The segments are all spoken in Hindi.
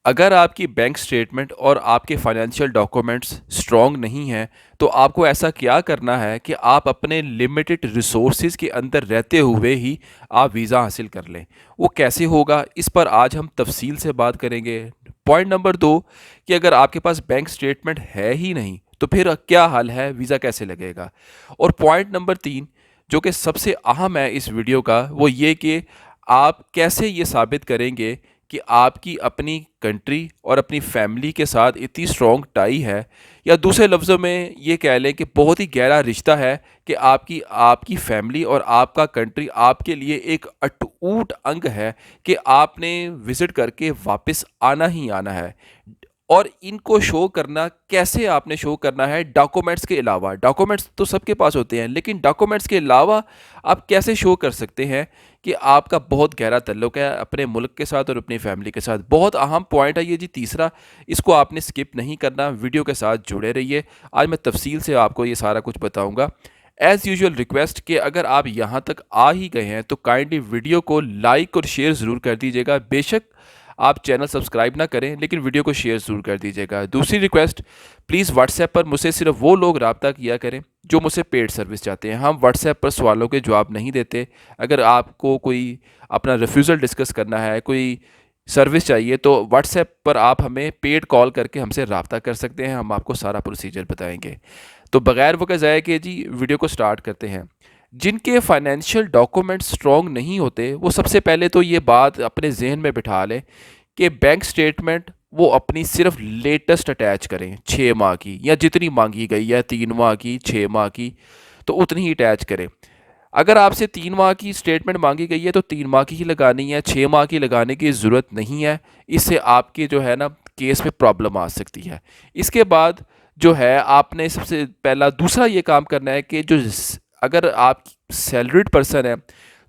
अगर आपकी बैंक स्टेटमेंट और आपके फाइनेंशियल डॉक्यूमेंट्स स्ट्रॉन्ग नहीं हैं, तो आपको ऐसा क्या करना है कि आप अपने लिमिटेड रिसोर्सेज के अंदर रहते हुए ही आप वीज़ा हासिल कर लें। वो कैसे होगा, इस पर आज हम तफसील से बात करेंगे। पॉइंट नंबर 2 कि अगर आपके पास बैंक स्टेटमेंट है ही नहीं, तो फिर क्या हल है, वीज़ा कैसे लगेगा। और पॉइंट नंबर 3 जो कि सबसे अहम है इस वीडियो का, वो ये कि आप कैसे ये साबित करेंगे कि आपकी अपनी कंट्री और अपनी फैमिली के साथ इतनी स्ट्रॉन्ग टाई है, या दूसरे लफ्ज़ों में ये कह लें कि बहुत ही गहरा रिश्ता है कि आपकी आपकी फैमिली और आपका कंट्री आपके लिए एक अटूट अंग है कि आपने विज़िट करके वापस आना ही आना है। और इनको शो करना कैसे आपने शो करना है, डॉक्यूमेंट्स के अलावा। डॉक्यूमेंट्स तो सबके पास होते हैं, लेकिन डॉक्यूमेंट्स के अलावा आप कैसे शो कर सकते हैं कि आपका बहुत गहरा ताल्लुक है अपने मुल्क के साथ और अपनी फैमिली के साथ। बहुत अहम पॉइंट है ये जी, तीसरा। इसको आपने स्किप नहीं करना, वीडियो के साथ जुड़े रहिए। आज मैं तफसील से आपको ये सारा कुछ बताऊंगा। एज़ यूजुअल रिक्वेस्ट कि अगर आप यहाँ तक आ ही गए हैं तो काइंडली वीडियो को लाइक और शेयर ज़रूर कर दीजिएगा। बेशक आप चैनल सब्सक्राइब ना करें, लेकिन वीडियो को शेयर ज़रूर कर दीजिएगा। दूसरी रिक्वेस्ट, प्लीज़ व्हाट्सएप पर मुझसे सिर्फ वो लोग रब्ता किया करें जो मुझसे पेड सर्विस चाहते हैं। हम व्हाट्सएप पर सवालों के जवाब नहीं देते। अगर आपको कोई अपना रिफ्यूज़ल डिस्कस करना है, कोई सर्विस चाहिए, तो व्हाट्सएप पर आप हमें पेड कॉल करके हमसे रब्ता कर सकते हैं। हम आपको सारा प्रोसीजर बताएंगे। तो बगैर वक़्त ज़ाया किए जी, वीडियो को स्टार्ट करते हैं। जिनके फाइनेंशियल डॉक्यूमेंट्स स्ट्रॉन्ग नहीं होते, वो सबसे पहले तो ये बात अपने जहन में बिठा लें कि बैंक स्टेटमेंट वो अपनी सिर्फ लेटेस्ट अटैच करें, 6 माह की या जितनी मांगी गई है, 3 माह की, 6 माह की, तो उतनी ही अटैच करें। अगर आपसे 3 माह की स्टेटमेंट मांगी गई है तो 3 माह की ही लगानी है, 6 माह की लगाने की ज़रूरत नहीं है। इससे आपके जो है ना केस में प्रॉब्लम आ सकती है। इसके बाद जो है, आपने सबसे पहला दूसरा ये काम करना है कि अगर आप सैलरीड पर्सन है,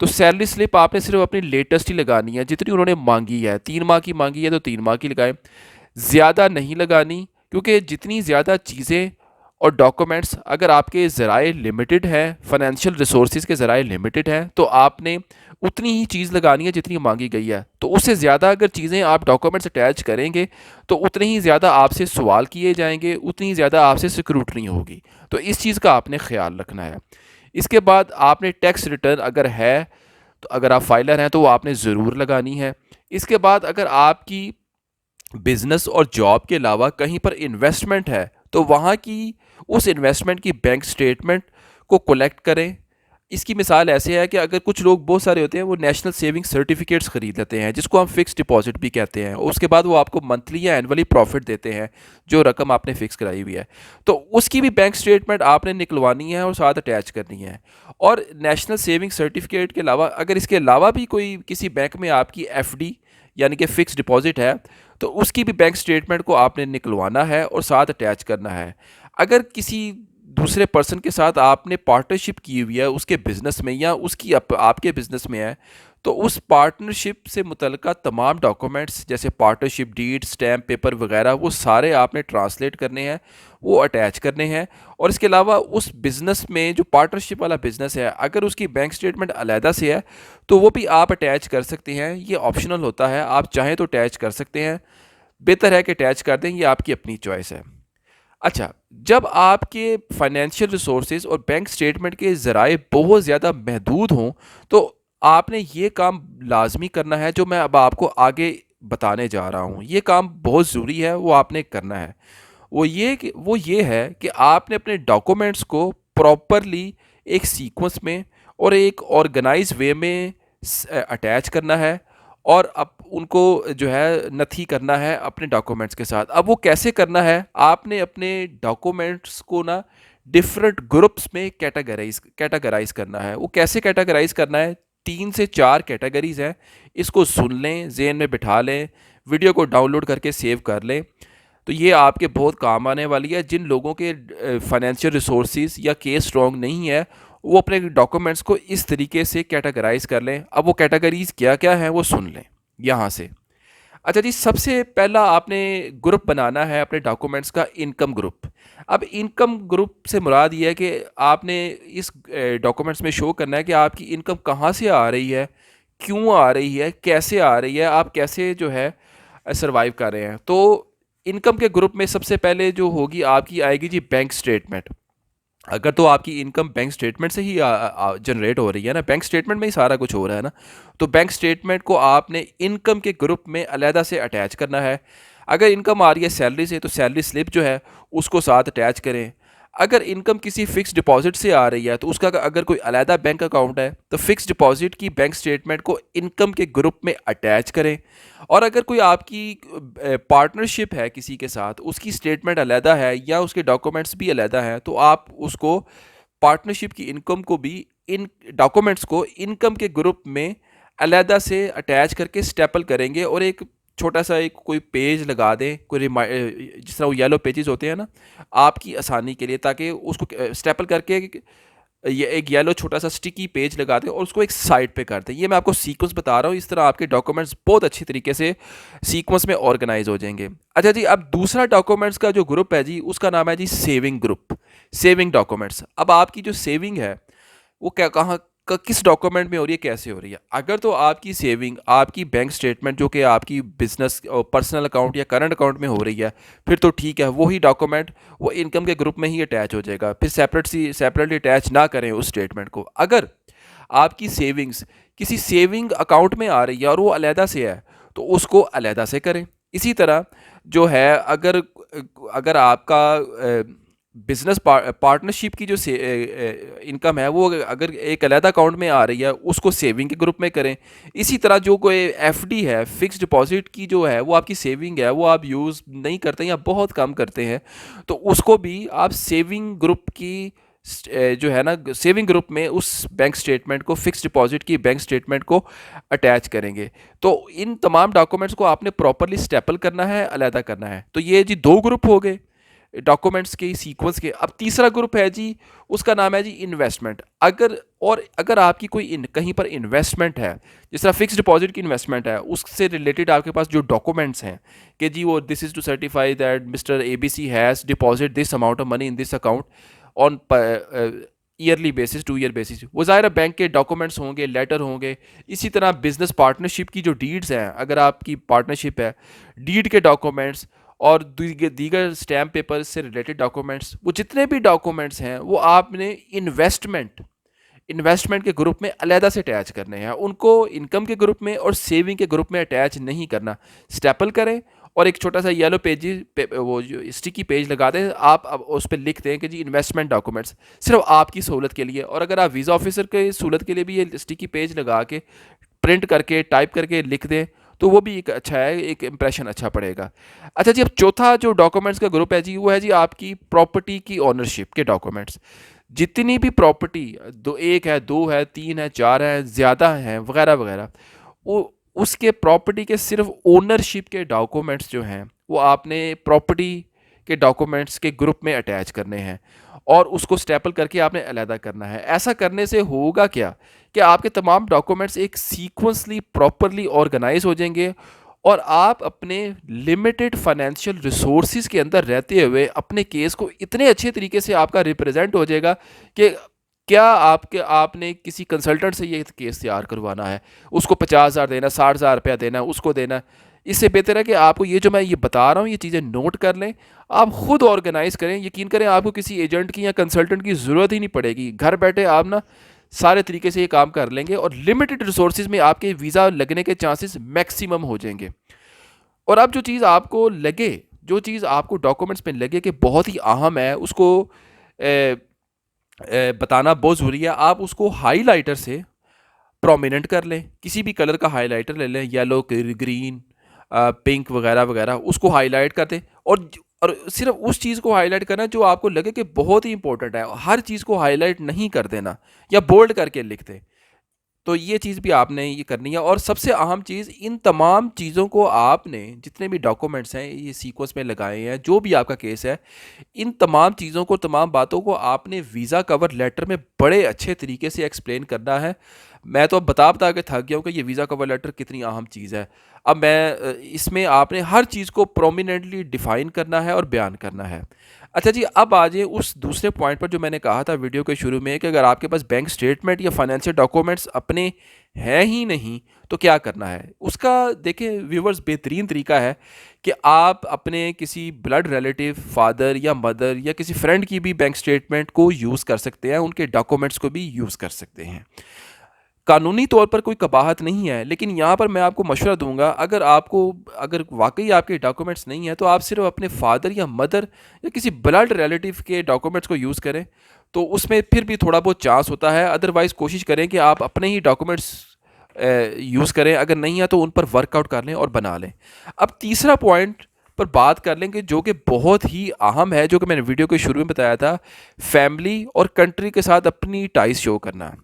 तो सैलरी स्लिप आपने सिर्फ अपनी लेटेस्ट ही लगानी है, जितनी उन्होंने मांगी है। 3 माह की मांगी है तो 3 माह की लगाएं, ज़्यादा नहीं लगानी। क्योंकि जितनी ज़्यादा चीज़ें और डॉक्यूमेंट्स, अगर आपके ज़राए लिमिटेड हैं, फाइनेंशियल रिसोर्सेज के ज़राए लिमिटेड हैं, तो आपने उतनी ही चीज़ लगानी है जितनी मांगी गई है। तो उससे ज़्यादा अगर चीज़ें आप डॉक्यूमेंट्स अटैच करेंगे, तो उतने ही ज़्यादा आपसे सवाल किए जाएंगे, उतनी ही ज़्यादा आपसे स्क्रूटनी होगी। तो इस चीज़ का आपने ख्याल रखना है। इसके बाद आपने टैक्स रिटर्न अगर है, तो अगर आप फाइलर हैं तो वो आपने ज़रूर लगानी है। इसके बाद अगर आपकी बिजनेस और जॉब के अलावा कहीं पर इन्वेस्टमेंट है, तो वहाँ की उस इन्वेस्टमेंट की बैंक स्टेटमेंट को कलेक्ट करें। इसकी मिसाल ऐसे है कि अगर कुछ लोग बहुत सारे होते हैं, वो नेशनल सेविंग सर्टिफिकेट्स खरीद लेते हैं, जिसको हम फिक्स डिपॉजिट भी कहते हैं। उसके बाद वो आपको मंथली या एनुअली प्रॉफिट देते हैं, जो रकम आपने फिक्स कराई हुई है। तो उसकी भी बैंक स्टेटमेंट आपने निकलवानी है और साथ अटैच करनी है। और नेशनल सेविंग सर्टिफिकेट के अलावा अगर इसके अलावा भी कोई किसी बैंक में आपकी एफडी यानी कि फ़िक्स डिपॉज़िट है, तो उसकी भी बैंक स्टेटमेंट को आपने निकलवाना है और साथ अटैच करना है। अगर किसी दूसरे पर्सन के साथ आपने पार्टनरशिप की हुई है उसके बिज़नेस में, या उसकी आपके बिज़नेस में है, तो उस पार्टनरशिप से मुतल्लिका तमाम डॉक्यूमेंट्स जैसे पार्टनरशिप डीड, स्टैम्प पेपर वगैरह, वो सारे आपने ट्रांसलेट करने हैं, वो अटैच करने हैं। और इसके अलावा उस बिज़नेस में, जो पार्टनरशिप वाला बिज़नेस है, अगर उसकी बैंक स्टेटमेंट अलहदा से है, तो वो भी आप अटैच कर सकते हैं। ये ऑप्शनल होता है, आप चाहें तो अटैच कर सकते हैं। बेहतर है कि अटैच कर दें, ये आपकी अपनी चॉइस है। अच्छा, जब आपके फाइनेंशियल रिसोर्सेज और बैंक स्टेटमेंट के ज़राए बहुत ज़्यादा महदूद हों, तो आपने ये काम लाजमी करना है जो मैं अब आपको आगे बताने जा रहा हूँ। ये काम बहुत ज़रूरी है, वो आपने करना है। वो ये है कि आपने अपने डॉक्यूमेंट्स को प्रॉपरली एक सीक्वेंस में और एक ऑर्गेनाइज वे में अटैच करना है, और अब उनको जो है नथी करना है अपने डॉक्यूमेंट्स के साथ। अब वो कैसे करना है, आपने अपने डॉक्यूमेंट्स को ना डिफरेंट ग्रुप्स में कैटेगराइज करना है। वो कैसे कैटेगराइज करना है, 3 से 4 कैटेगरीज हैं। इसको सुन लें, जेन में बिठा लें, वीडियो को डाउनलोड करके सेव कर लें। तो ये आपके बहुत काम आने वाली है। जिन लोगों के फाइनेंशियल रिसोर्सेज या केस स्ट्रॉन्ग नहीं है, वो अपने डॉक्यूमेंट्स को इस तरीके से कैटेगराइज कर लें। अब वो कैटेगरीज क्या क्या हैं वो सुन लें यहाँ से। अच्छा जी, सबसे पहला आपने ग्रुप बनाना है अपने डॉक्यूमेंट्स का, इनकम ग्रुप। अब इनकम ग्रुप से मुराद ये है कि आपने इस डॉक्यूमेंट्स में शो करना है कि आपकी इनकम कहाँ से आ रही है, क्यों आ रही है, कैसे आ रही है, आप कैसे जो है सर्वाइव कर रहे हैं। तो इनकम के ग्रुप में सबसे पहले जो होगी आपकी आएगी जी बैंक स्टेटमेंट। अगर तो आपकी इनकम बैंक स्टेटमेंट से ही जनरेट हो रही है ना, बैंक स्टेटमेंट में ही सारा कुछ हो रहा है ना, तो बैंक स्टेटमेंट को आपने इनकम के ग्रुप में अलहदा से अटैच करना है। अगर इनकम आ रही है सैलरी से तो सैलरी स्लिप जो है उसको साथ अटैच करें। अगर इनकम किसी फिक्स डिपॉजिट से आ रही है तो उसका अगर कोई अलहदा बैंक अकाउंट है तो फिक्स डिपॉजिट की बैंक स्टेटमेंट को इनकम के ग्रुप में अटैच करें। और अगर कोई आपकी पार्टनरशिप है किसी के साथ, उसकी स्टेटमेंट अलहदा है या उसके डॉक्यूमेंट्स भी अलहदा हैं, तो आप उसको पार्टनरशिप की इनकम को भी इन डॉक्यूमेंट्स को इनकम के ग्रुप में अलहदा से अटैच करके स्टेपल करेंगे और एक छोटा सा एक कोई पेज लगा दें, कोई जिस तरह वो येलो पेजेस होते हैं ना, आपकी आसानी के लिए, ताकि उसको स्टेपल करके ये एक येलो छोटा सा स्टिकी पेज लगा दें और उसको एक साइड पे कर दें। ये मैं आपको सीक्वेंस बता रहा हूँ, इस तरह आपके डॉक्यूमेंट्स बहुत अच्छी तरीके से सीक्वेंस में ऑर्गेनाइज हो जाएंगे। अच्छा जी, अब दूसरा डॉक्यूमेंट्स का जो ग्रुप है जी, उसका नाम है जी सेविंग ग्रुप, सेविंग डॉक्यूमेंट्स। अब आपकी जो सेविंग है वो क्या कहाँ किस डॉक्यूमेंट में हो रही है, कैसे हो रही है। अगर तो आपकी सेविंग आपकी बैंक स्टेटमेंट जो कि आपकी बिजनेस पर्सनल अकाउंट या करंट अकाउंट में हो रही है, फिर तो ठीक है, वही डॉक्यूमेंट वो इनकम के ग्रुप में ही अटैच हो जाएगा, फिर सेपरेटली अटैच ना करें उस स्टेटमेंट को। अगर आपकी सेविंग्स किसी सेविंग अकाउंट में आ रही है और वो अलहदा से है तो उसको अलहदा से करें। इसी तरह जो है, अगर अगर आपका बिजनेस पार्टनरशिप की जो इनकम है वो अगर एक अलहदा अकाउंट में आ रही है, उसको सेविंग के ग्रुप में करें। इसी तरह जो कोई एफडी है, फिक्स डिपॉजिट की जो है वो आपकी सेविंग है, वो आप यूज़ नहीं करते या बहुत कम करते हैं, तो उसको भी आप सेविंग ग्रुप की जो है ना, सेविंग ग्रुप में उस बैंक स्टेटमेंट को, फिक्स डिपॉजिट की बैंक स्टेटमेंट को अटैच करेंगे। तो इन तमाम डॉक्यूमेंट्स को आपने प्रॉपरली स्टेपल करना है, अलहदा करना है। तो ये जी दो ग्रुप हो गए डॉक्यूमेंट्स के सीक्वेंस के। अब तीसरा ग्रुप है जी, उसका नाम है जी इन्वेस्टमेंट। अगर आपकी कोई कहीं पर इन्वेस्टमेंट है, जिस तरह फिक्स डिपॉजिट की इन्वेस्टमेंट है, उससे रिलेटेड आपके पास जो डॉक्यूमेंट्स हैं कि जी वो this is to certify that mister ABC has deposit this amount of money in this account on yearly basis, 2 year basis, वो ज़ाहिर बैंक के डॉक्यूमेंट्स होंगे, लेटर होंगे। इसी तरह बिजनेस पार्टनरशिप की जो डीड्स हैं, अगर आपकी पार्टनरशिप है, डीड के डॉक्यूमेंट्स और दीगर स्टैम्प पेपर से रिलेटेड डॉक्यूमेंट्स, वो जितने भी डॉक्यूमेंट्स हैं वो आपने इन्वेस्टमेंट के ग्रुप में अलहदा से अटैच करने हैं। उनको इनकम के ग्रुप में और सेविंग के ग्रुप में अटैच नहीं करना। स्टेपल करें और एक छोटा सा येलो वो जो स्टिकी पेज लगा दें, आप अब उस पर लिख दें कि जी इन्वेस्टमेंट डॉक्यूमेंट्स, सिर्फ आपकी सहूलत के लिए। और अगर आप वीज़ा ऑफिसर के सहूलत के लिए भी ये स्टिकी पेज लगा के प्रिंट करके टाइप करके लिख दें, तो वो भी एक अच्छा है, एक इंप्रेशन अच्छा पड़ेगा। अच्छा जी, अब चौथा जो डॉक्यूमेंट्स का ग्रुप है जी, वो है जी आपकी प्रॉपर्टी की ओनरशिप के डॉक्यूमेंट्स। जितनी भी प्रॉपर्टी, दो, एक है, दो है, तीन है, चार है, ज़्यादा हैं, वगैरह वगैरह, वो उसके प्रॉपर्टी के सिर्फ ओनरशिप के डॉक्यूमेंट्स जो हैं वो आपने प्रॉपर्टी के डॉक्यूमेंट्स के ग्रुप में अटैच करने हैं और उसको स्टेपल करके आपने अलहदा करना है। ऐसा करने से होगा क्या कि आपके तमाम डॉक्यूमेंट्स एक सीक्वेंसली प्रॉपरली ऑर्गेनाइज हो जाएंगे और आप अपने लिमिटेड फाइनेंशियल रिसोर्सेज के अंदर रहते हुए अपने केस को इतने अच्छे तरीके से आपका रिप्रेजेंट हो जाएगा कि क्या आपने किसी कंसल्टेंट से ये केस तैयार करवाना है, उसको 50,000 देना, 60,000 रुपया देना, उसको देना। इससे बेहतर है कि आपको ये जो मैं ये बता रहा हूँ, ये चीज़ें नोट कर लें, आप खुद ऑर्गेनाइज करें। यकीन करें, आपको किसी एजेंट की या कंसल्टेंट की ज़रूरत ही नहीं पड़ेगी। घर बैठे आप ना सारे तरीके से ये काम कर लेंगे और लिमिटेड रिसोर्सेज में आपके वीज़ा लगने के चांसेस मैक्सिमम हो जाएंगे। और अब जो चीज़ आपको लगे, जो चीज़ आपको डॉक्यूमेंट्स में लगे कि बहुत ही अहम है, उसको बताना बहुत ज़रूरी है। आप उसको हाईलाइटर से प्रोमिनेंट कर लें, किसी भी कलर का हाईलाइटर ले लें, येलो, ग्रीन, पिंक वगैरह वगैरह, उसको हाईलाइट कर दें। और सिर्फ उस चीज़ को हाईलाइट करना जो आपको लगे कि बहुत ही इंपॉर्टेंट है। हर चीज़ को हाईलाइट नहीं कर देना या बोल्ड करके लिख दें। तो ये चीज़ भी आपने ये करनी है। और सबसे अहम चीज़, इन तमाम चीज़ों को आपने, जितने भी डॉक्यूमेंट्स हैं ये सीक्वेंस में लगाए हैं, जो भी आपका केस है, इन तमाम चीज़ों को, तमाम बातों को आपने वीज़ा कवर लेटर में बड़े अच्छे तरीके से एक्सप्लेन करना है। मैं तो अब बता के थक गया हूँ कि ये वीज़ा कवर लेटर कितनी अहम चीज़ है। अब मैं इसमें आपने हर चीज़ को प्रोमिनेंटली डिफ़ाइन करना है और बयान करना है। अच्छा जी, अब आ जाइए उस दूसरे पॉइंट पर जो मैंने कहा था वीडियो के शुरू में कि अगर आपके पास बैंक स्टेटमेंट या फाइनेंशियल डॉक्यूमेंट्स अपने हैं ही नहीं, तो क्या करना है उसका? देखिए व्यूवर्स, बेहतरीन तरीका है कि आप अपने किसी ब्लड रिलेटिव, फादर या मदर या किसी फ्रेंड की भी बैंक स्टेटमेंट को यूज़ कर सकते हैं, उनके डॉक्यूमेंट्स को भी यूज़ कर सकते हैं। कानूनी तौर पर कोई कबाहत नहीं है, लेकिन यहाँ पर मैं आपको मशवरा दूंगा, अगर वाकई आपके डॉक्यूमेंट्स नहीं है तो आप सिर्फ अपने फादर या मदर या किसी ब्लड रिलेटिव के डॉक्यूमेंट्स को यूज़ करें, तो उसमें फिर भी थोड़ा बहुत चांस होता है। अदरवाइज़ कोशिश करें कि आप अपने ही डॉक्यूमेंट्स यूज़ करें, अगर नहीं है तो उन पर वर्कआउट कर लें और बना लें। अब तीसरा पॉइंट पर बात कर लेंगे जो कि बहुत ही अहम है, जो कि मैंने वीडियो के शुरू में बताया था, फैमिली और कंट्री के साथ अपनी टाइज शो करना।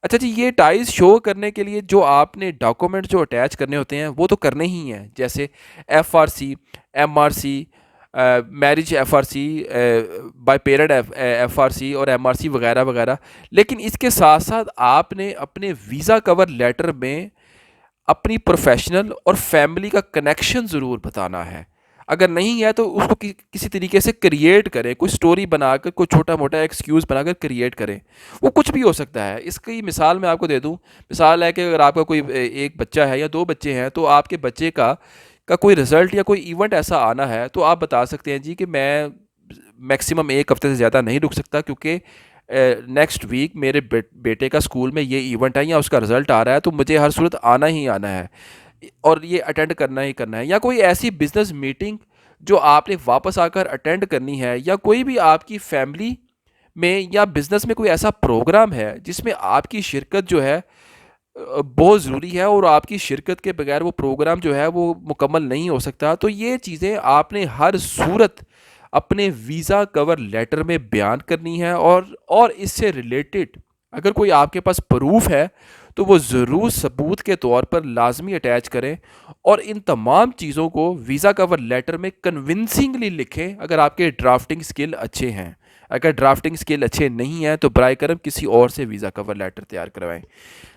अच्छा जी, ये टाइज शो करने के लिए जो आपने डॉक्यूमेंट जो अटैच करने होते हैं वो तो करने ही हैं, जैसे FRC, MRC, marriage FRC, by parent FRC और एमआरसी वगैरह वगैरह। लेकिन इसके साथ साथ आपने अपने वीज़ा कवर लेटर में अपनी प्रोफेशनल और फैमिली का कनेक्शन ज़रूर बताना है। अगर नहीं है तो उसको किसी तरीके से क्रिएट करें, कोई स्टोरी बनाकर, कोई छोटा मोटा एक्सक्यूज़ बनाकर क्रिएट करें। वो कुछ भी हो सकता है। इसकी मिसाल मैं आपको दे दूं। मिसाल है कि अगर आपका कोई एक बच्चा है या दो बच्चे हैं, तो आपके बच्चे का कोई रिज़ल्ट या कोई इवेंट ऐसा आना है, तो आप बता सकते हैं जी कि मैं मैक्सिमम एक हफ्ते से ज़्यादा नहीं रुक सकता, क्योंकि नेक्स्ट वीक मेरे बेटे का स्कूल में ये इवेंट है या उसका रिज़ल्ट आ रहा है, तो मुझे हर सूरत आना ही आना है और ये अटेंड करना ही करना है। या कोई ऐसी बिजनेस मीटिंग जो आपने वापस आकर अटेंड करनी है, या कोई भी आपकी फैमिली में या बिजनेस में कोई ऐसा प्रोग्राम है जिसमें आपकी शिरकत जो है बहुत ज़रूरी है, और आपकी शिरकत के बगैर वो प्रोग्राम जो है वो मुकम्मल नहीं हो सकता। तो ये चीज़ें आपने हर सूरत अपने वीज़ा कवर लेटर में बयान करनी है, और इससे रिलेटेड अगर कोई आपके पास प्रूफ है तो वो ज़रूर सबूत के तौर पर लाजमी अटैच करें, और इन तमाम चीज़ों को वीज़ा कवर लेटर में कन्विंसिंगली लिखें अगर आपके ड्राफ्टिंग स्किल अच्छे हैं। अगर ड्राफ्टिंग स्किल अच्छे नहीं हैं तो बराए करम किसी और से वीज़ा कवर लेटर तैयार करवाएं।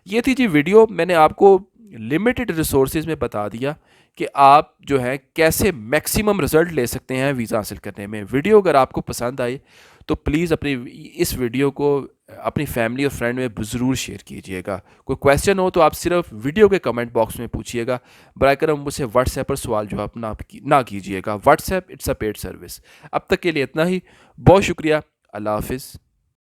ये थी जी वीडियो। मैंने आपको लिमिटेड रिसोर्सेज में बता दिया कि आप जो है कैसे मैक्सिमम रिजल्ट ले सकते हैं वीज़ा हासिल करने में। वीडियो अगर आपको पसंद आई तो प्लीज़ अपनी इस वीडियो को अपनी फैमिली और फ्रेंड में ज़रूर शेयर कीजिएगा। कोई क्वेश्चन हो तो आप सिर्फ वीडियो के कमेंट बॉक्स में पूछिएगा। बराए करम मुझसे व्हाट्सएप पर सवाल जवाब ना कीजिएगा। WhatsApp it's a paid service. अब तक के लिए इतना ही। बहुत शुक्रिया। अल्लाह हाफिज़।